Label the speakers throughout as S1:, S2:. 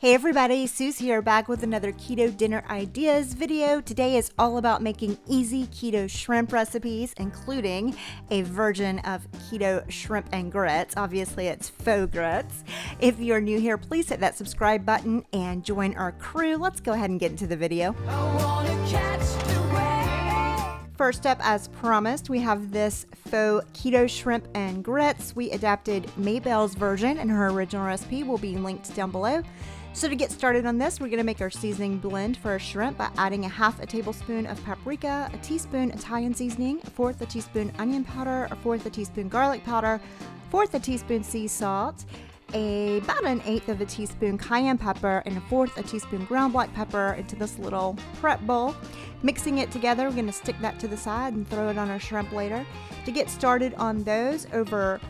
S1: Hey everybody, Suz here, back with another keto dinner ideas video. Today is all about making easy keto shrimp recipes, including a version of keto shrimp and grits. Obviously it's faux grits. If you're new here, please hit that subscribe button and join our crew. Let's go ahead and get into the video. First up, as promised, we have this faux keto shrimp and grits. We adapted Maybelle's version, and her original recipe will be linked down below. So to get started on this, we're going to make our seasoning blend for our shrimp by adding a half a tablespoon of paprika, a teaspoon Italian seasoning, a fourth a teaspoon onion powder, a fourth a teaspoon garlic powder, fourth a teaspoon sea salt, about an eighth of a teaspoon cayenne pepper, and a fourth a teaspoon ground black pepper into this little prep bowl. Mixing it together, we're going to stick that to the side and throw it on our shrimp later. To get started on those, over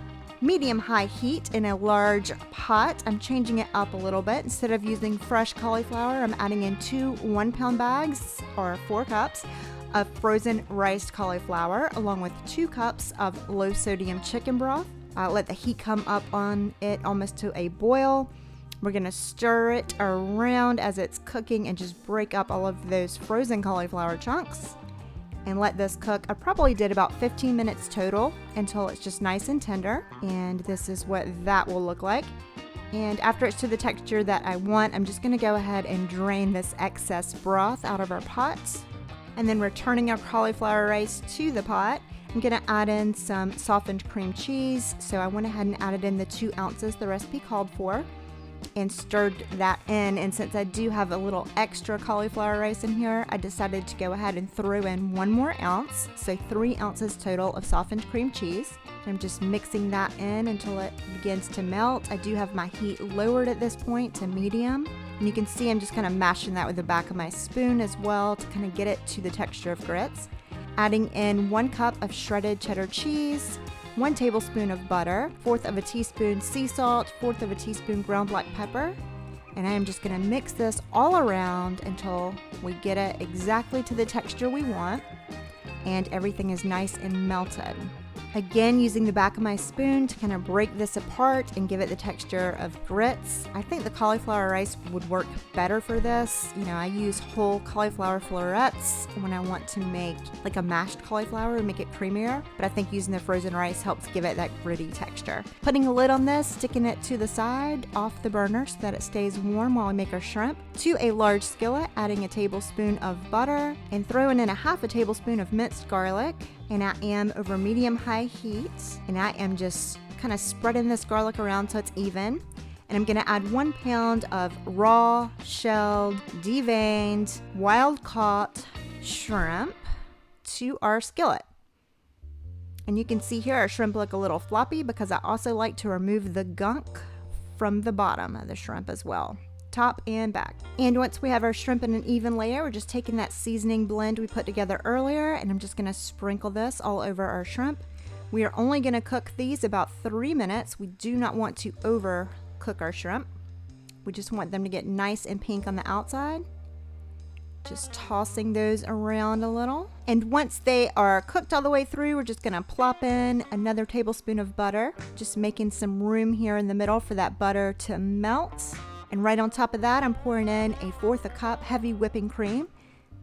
S1: medium-high heat in a large pot, I'm changing it up a little bit. Instead of using fresh cauliflower, I'm adding in 2 1-pound bags, or 4 cups, of frozen riced cauliflower, along with 2 cups of low-sodium chicken broth. Let the heat come up on it almost to a boil. We're going to stir it around as it's cooking and just break up all of those frozen cauliflower chunks. And let this cook. I probably did about 15 minutes total until it's just nice and tender. And this is what that will look like. And after it's to the texture that I want, I'm just going to go ahead and drain this excess broth out of our pot. And then returning our cauliflower rice to the pot, I'm going to add in some softened cream cheese. So I went ahead and added in the 2 ounces the recipe called for, and stirred that in. And since I do have a little extra cauliflower rice in here, I decided to go ahead and throw in 1 more ounce, so 3 ounces total of softened cream cheese. I'm just mixing that in until it begins to melt. I do have my heat lowered at this point to medium, and you can see I'm just kind of mashing that with the back of my spoon as well to kind of get it to the texture of grits. Adding in 1 cup of shredded cheddar cheese, 1 tablespoon of butter, 1/4 of a teaspoon sea salt, 1/4 of a teaspoon ground black pepper, and I am just going to mix this all around until we get it exactly to the texture we want and everything is nice and melted. Again, using the back of my spoon to kind of break this apart and give it the texture of grits. I think the cauliflower rice would work better for this. You know, I use whole cauliflower florets when I want to make like a mashed cauliflower and make it creamier, but I think using the frozen rice helps give it that gritty texture. Putting a lid on this, sticking it to the side off the burner so that it stays warm while we make our shrimp. To a large skillet, adding a tablespoon of butter and throwing in a half a tablespoon of minced garlic. And I am over medium-high heat, and I am just kind of spreading this garlic around so it's even. And I'm gonna add 1 pound of raw, shelled, deveined, wild-caught shrimp to our skillet. And you can see here our shrimp look a little floppy because I also like to remove the gunk from the bottom of the shrimp as well, top and back. And once we have our shrimp in an even layer, we're just taking that seasoning blend we put together earlier, and I'm just going to sprinkle this all over our shrimp. We are only going to cook these about 3 minutes. We do not want to overcook our shrimp. We just want them to get nice and pink on the outside. Just tossing those around a little. And once they are cooked all the way through, we're just going to plop in another tablespoon of butter, just making some room here in the middle for that butter to melt. And right on top of that, I'm pouring in a 1/4 a cup heavy whipping cream.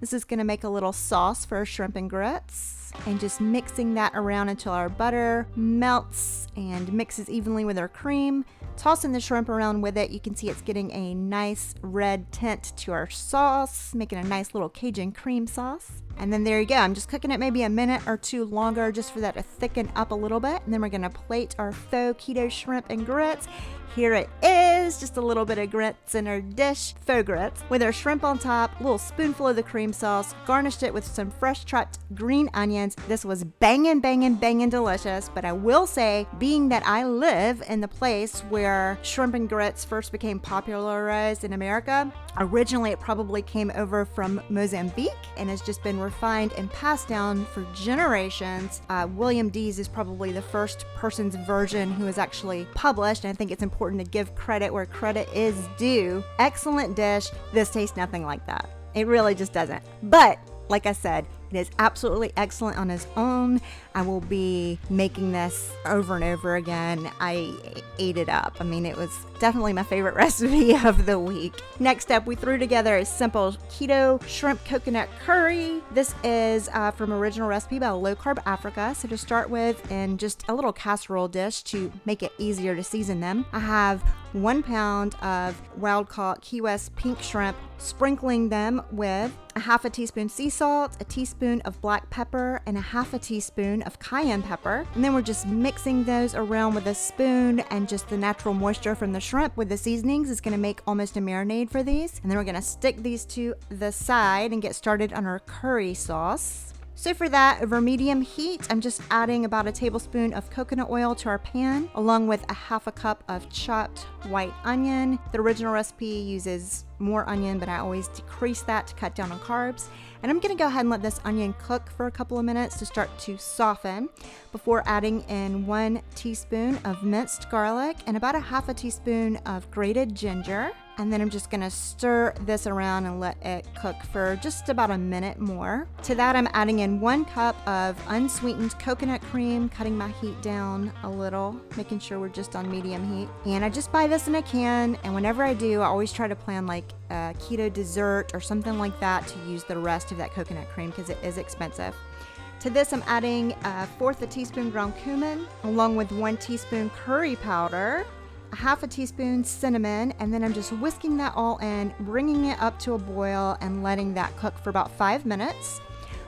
S1: This is going to make a little sauce for our shrimp and grits. And just mixing that around until our butter melts and mixes evenly with our cream. Tossing the shrimp around with it, you can see it's getting a nice red tint to our sauce, making a nice little Cajun cream sauce. And then there you go. I'm just cooking it maybe a minute or 2 longer just for that to thicken up a little bit. And then we're going to plate our faux keto shrimp and grits. Here it is, just a little bit of grits in our dish, faux grits, with our shrimp on top, a little spoonful of the cream sauce, garnished it with some fresh chopped green onions. This was banging, banging, banging delicious, but I will say, being that I live in the place where shrimp and grits first became popularized in America, originally it probably came over from Mozambique and has just been refined and passed down for generations. William Dees is probably the first person's version who is actually published, and I think it's important to give credit where credit is due. Excellent dish. This tastes nothing like that. It really just doesn't. But like I said, it It is absolutely excellent on its own. I will be making this over and over again. I ate it up. I mean, it was definitely my favorite recipe of the week. Next up, we threw together a simple keto shrimp coconut curry. This is from Original Recipe by Low Carb Africa. So to start with, in just a little casserole dish to make it easier to season them, I have 1 pound of wild caught Key West pink shrimp, sprinkling them with a half a teaspoon sea salt, a teaspoon of black pepper, and a half a teaspoon of cayenne pepper. And then we're just mixing those around with a spoon, and just the natural moisture from the shrimp with the seasonings is going to make almost a marinade for these. And then we're going to stick these to the side and get started on our curry sauce. So for that, over medium heat, I'm just adding about a tablespoon of coconut oil to our pan, along with a half a cup of chopped white onion. The original recipe uses more onion, but I always decrease that to cut down on carbs. And I'm going to go ahead and let this onion cook for a couple of minutes to start to soften before adding in 1 teaspoon of minced garlic and about a half a teaspoon of grated ginger. And then I'm just gonna stir this around and let it cook for just about a minute more. To that, I'm adding in 1 cup of unsweetened coconut cream, cutting my heat down a little, making sure we're just on medium heat. And I just buy this in a can, and whenever I do, I always try to plan like a keto dessert or something like that to use the rest of that coconut cream because it is expensive. To this, I'm adding 1/4 a teaspoon ground cumin, along with 1 teaspoon curry powder, a half a teaspoon cinnamon, and then I'm just whisking that all in, bringing it up to a boil and letting that cook for about 5 minutes.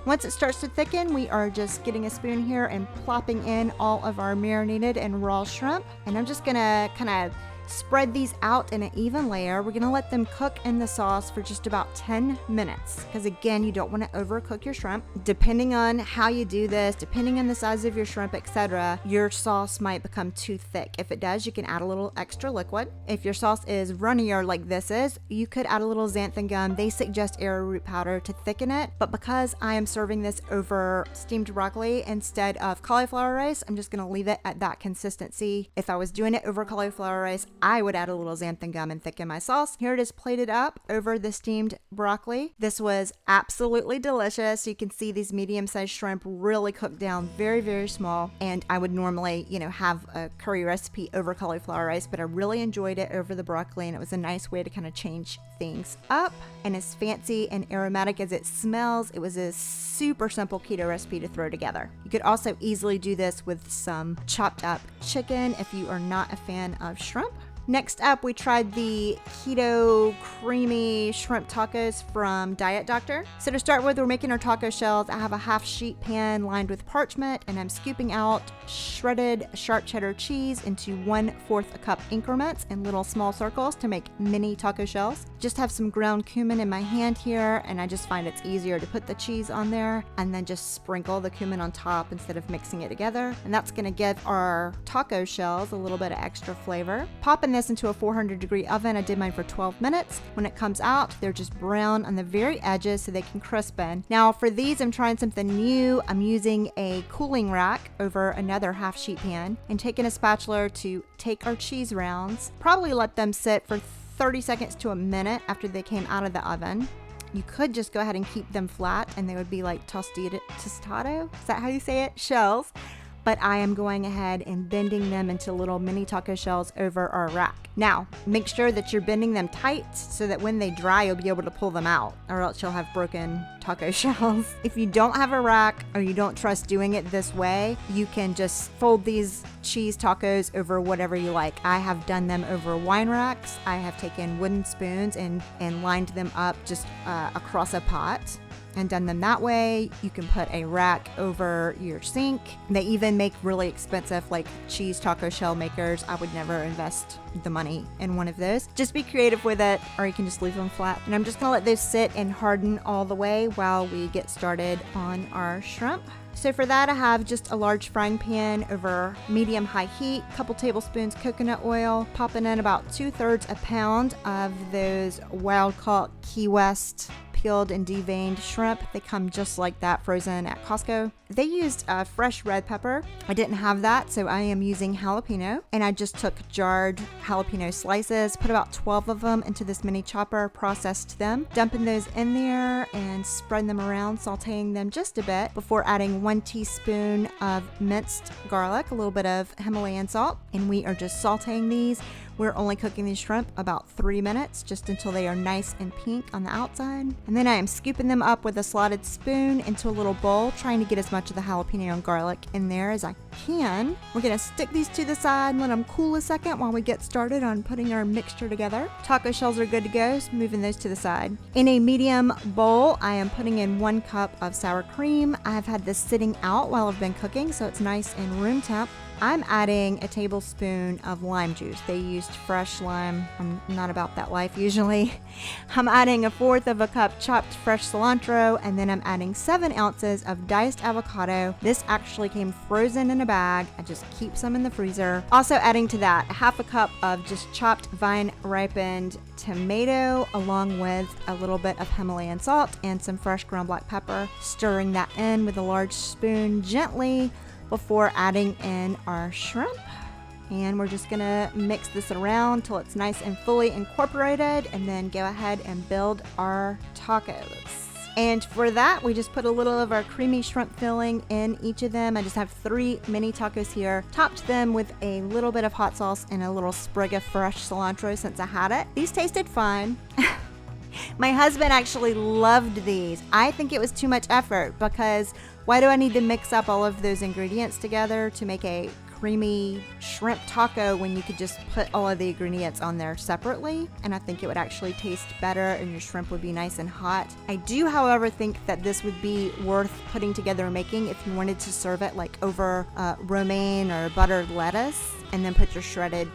S1: Once it starts to thicken, we are just getting a spoon here and plopping in all of our marinated and raw shrimp. And I'm just gonna kind of spread these out in an even layer. We're gonna let them cook in the sauce for just about 10 minutes because again, you don't want to overcook your shrimp. Depending on how you do this, depending on the size of your shrimp, etc., your sauce might become too thick. If it does, you can add a little extra liquid. If your sauce is runnier like this is, you could add a little xanthan gum. They suggest arrowroot powder to thicken it, but because I am serving this over steamed broccoli instead of cauliflower rice, I'm just gonna leave it at that consistency. If I was doing it over cauliflower rice, I would add a little xanthan gum and thicken my sauce. Here it is plated up over the steamed broccoli. This was absolutely delicious. You can see these medium-sized shrimp really cooked down very, very small. And I would normally, have a curry recipe over cauliflower rice, but I really enjoyed it over the broccoli, and it was a nice way to kind of change things up. And as fancy and aromatic as it smells, it was a super simple keto recipe to throw together. You could also easily do this with some chopped up chicken if you are not a fan of shrimp. Next up, we tried the keto creamy shrimp tacos from Diet Doctor. So to start with, we're making our taco shells. I have a half sheet pan lined with parchment, and I'm scooping out shredded sharp cheddar cheese into 1/4 a cup increments in little small circles to make mini taco shells. Just have some ground cumin in my hand here, and I just find it's easier to put the cheese on there and then just sprinkle the cumin on top instead of mixing it together. And that's gonna give our taco shells a little bit of extra flavor. Popping this into a 400-degree oven. I did mine for 12 minutes. When it comes out, they're just brown on the very edges so they can crispen. Now for these, I'm trying something new. I'm using a cooling rack over another half sheet pan and taking a spatula to take our cheese rounds. Probably let them sit for 30 seconds to a minute after they came out of the oven. You could just go ahead and keep them flat and they would be like tostado? Is that how you say it? Shells. But I am going ahead and bending them into little mini taco shells over our rack. Now, make sure that you're bending them tight so that when they dry, you'll be able to pull them out, or else you'll have broken taco shells. If you don't have a rack or you don't trust doing it this way, you can just fold these cheese tacos over whatever you like. I have done them over wine racks. I have taken wooden spoons and lined them up just across a pot and done them that way. You can put a rack over your sink. They even make really expensive like cheese taco shell makers. I would never invest the money in one of those. Just be creative with it, or you can just leave them flat. And I'm just gonna let those sit and harden all the way while we get started on our shrimp. So for that, I have just a large frying pan over medium-high heat, a couple tablespoons coconut oil, popping in about 2/3 a pound of those wild-caught Key West peeled and deveined shrimp. They come just like that, frozen at Costco. They used fresh red pepper. I didn't have that, so I am using jalapeno. And I just took jarred jalapeno slices, put about 12 of them into this mini chopper, processed them, dumping those in there and spreading them around, sauteing them just a bit before adding 1 teaspoon of minced garlic, a little bit of Himalayan salt, and we are just sauteing these. We're only cooking these shrimp about 3 minutes, just until they are nice and pink on the outside. And then I am scooping them up with a slotted spoon into a little bowl, trying to get as much of the jalapeno and garlic in there as I can. We're gonna stick these to the side and let them cool a second while we get started on putting our mixture together. Taco shells are good to go, so moving those to the side. In a medium bowl, I am putting in 1 cup of sour cream. I have had this sitting out while I've been cooking, so it's nice and room temp. I'm adding a tablespoon of lime juice. They used fresh lime. I'm not about that life usually. I'm adding 1/4 cup chopped fresh cilantro, and then I'm adding 7 ounces of diced avocado. This actually came frozen in a bag. I just keep some in the freezer. Also adding to that 1/2 cup of just chopped vine ripened tomato, along with a little bit of Himalayan salt and some fresh ground black pepper. Stirring that in with a large spoon gently before adding in our shrimp. And we're just gonna mix this around till it's nice and fully incorporated, and then go ahead and build our tacos. And for that, we just put a little of our creamy shrimp filling in each of them. I just have 3 mini tacos here. Topped them with a little bit of hot sauce and a little sprig of fresh cilantro since I had it. These tasted fine. My husband actually loved these. I think it was too much effort, because why do I need to mix up all of those ingredients together to make a creamy shrimp taco when you could just put all of the ingredients on there separately? And I think it would actually taste better, and your shrimp would be nice and hot. I do, however, think that this would be worth putting together and making if you wanted to serve it like over romaine or buttered lettuce, and then put your shredded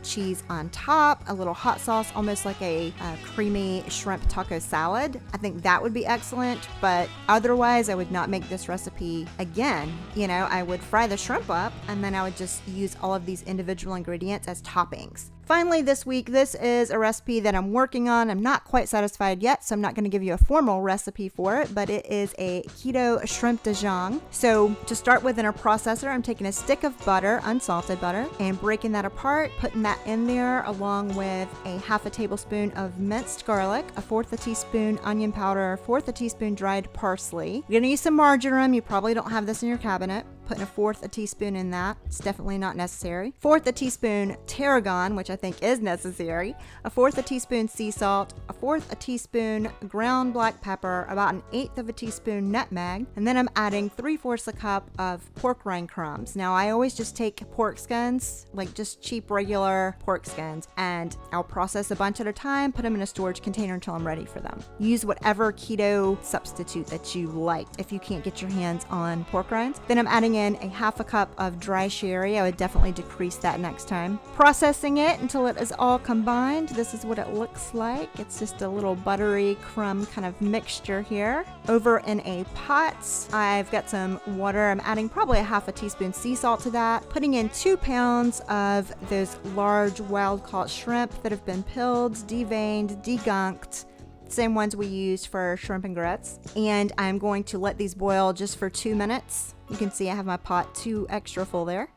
S1: cheese on top, a little hot sauce, almost like a creamy shrimp taco salad. I think that would be excellent, but otherwise I would not make this recipe again. You know, I would fry the shrimp up, and then I would just use all of these individual ingredients as toppings. Finally, this week, this is a recipe that I'm working on. I'm not quite satisfied yet, so I'm not going to give you a formal recipe for it, but it is a Keto Shrimp de Jonghe. So to start with, in a processor, I'm taking a stick of butter, unsalted butter, and breaking that apart, putting that in there along with a 1/2 tablespoon of minced garlic, 1/4 teaspoon onion powder, 1/4 teaspoon dried parsley. You're going to use some marjoram. You probably don't have this in your cabinet. Putting 1/4 teaspoon in that. It's definitely not necessary. 1/4 teaspoon tarragon, which I think is necessary. 1/4 teaspoon sea salt. 1/4 teaspoon ground black pepper. About 1/8 teaspoon nutmeg. And then I'm adding 3/4 cup of pork rind crumbs. Now I always just take pork skins, like just cheap regular pork skins, and I'll process a bunch at a time, put them in a storage container until I'm ready for them. Use whatever keto substitute that you like if you can't get your hands on pork rinds. Then I'm adding in a 1/2 cup of dry sherry. I would definitely decrease that next time. Processing it until it is all combined. This is what it looks like. It's just a little buttery crumb kind of mixture here. Over in a pot, I've got some water. I'm adding probably a 1/2 teaspoon sea salt to that. Putting in 2 pounds of those large wild-caught shrimp that have been peeled, deveined, degunked. Same ones we used for shrimp and grits. And I'm going to let these boil just for 2 minutes. You can see I have my pot 2 extra full there.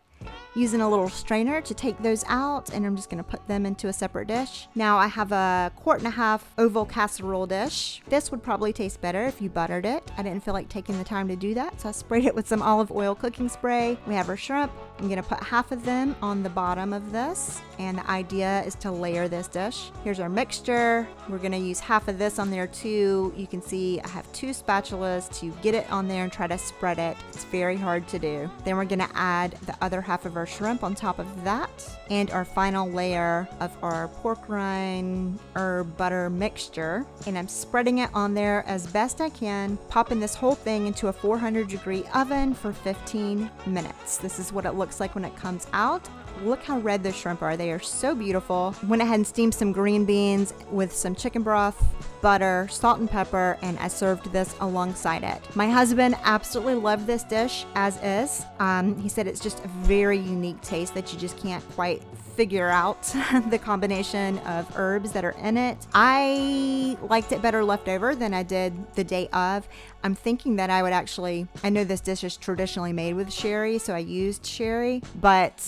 S1: Using a little strainer to take those out, and I'm just going to put them into a separate dish. Now I have a 1/4 oval casserole dish. This would probably taste better if you buttered it. I didn't feel like taking the time to do that, so I sprayed it with some olive oil cooking spray. We have our shrimp. I'm going to put 1/2 of them on the bottom of this, and the idea is to layer this dish. Here's our mixture. We're going to use 1/2 of this on there too. You can see I have 2 spatulas to get it on there and try to spread it. It's very hard to do. Then we're going to add the other 1/2 of our shrimp on top of that, and our final layer of our pork rind herb butter mixture, and I'm spreading it on there as best I can, popping this whole thing into a 400-degree oven for 15 minutes. This is what it looks like when it comes out. Look how red those shrimp are. They are so beautiful. Went ahead and steamed some green beans with some chicken broth, butter, salt and pepper, and I served this alongside it. My husband absolutely loved this dish as is. He said it's just a very unique taste that you just can't quite figure out the combination of herbs that are in it. I liked it better left over than I did the day of. I'm thinking that I would actually, I know this dish is traditionally made with sherry, so I used sherry, but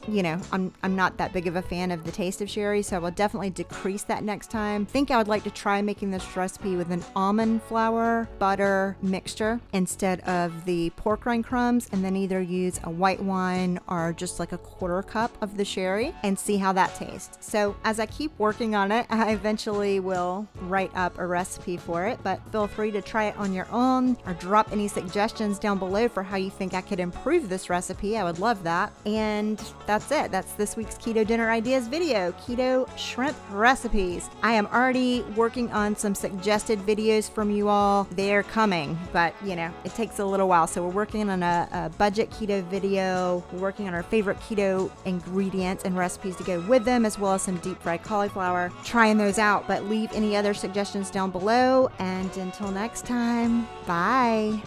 S1: you know, I'm not that big of a fan of the taste of sherry, so I will definitely decrease that next time. I think I would like to try making this recipe with an almond flour butter mixture instead of the pork rind crumbs, and then either use a white wine or just like a 1/4 cup of the sherry and see how that tastes. So as I keep working on it, I eventually will write up a recipe for it, but feel free to try it on your own or drop any suggestions down below for how you think I could improve this recipe. I would love that. And that's it. That's this week's Keto Dinner Ideas video, Keto Shrimp Recipes. I am already working on some suggested videos from you all. They're coming, but you know, it takes a little while. So we're working on a budget keto video. We're working on our favorite keto ingredients and recipes to go with them, as well as some deep fried cauliflower. Trying those out, but leave any other suggestions down below. And until next time, bye.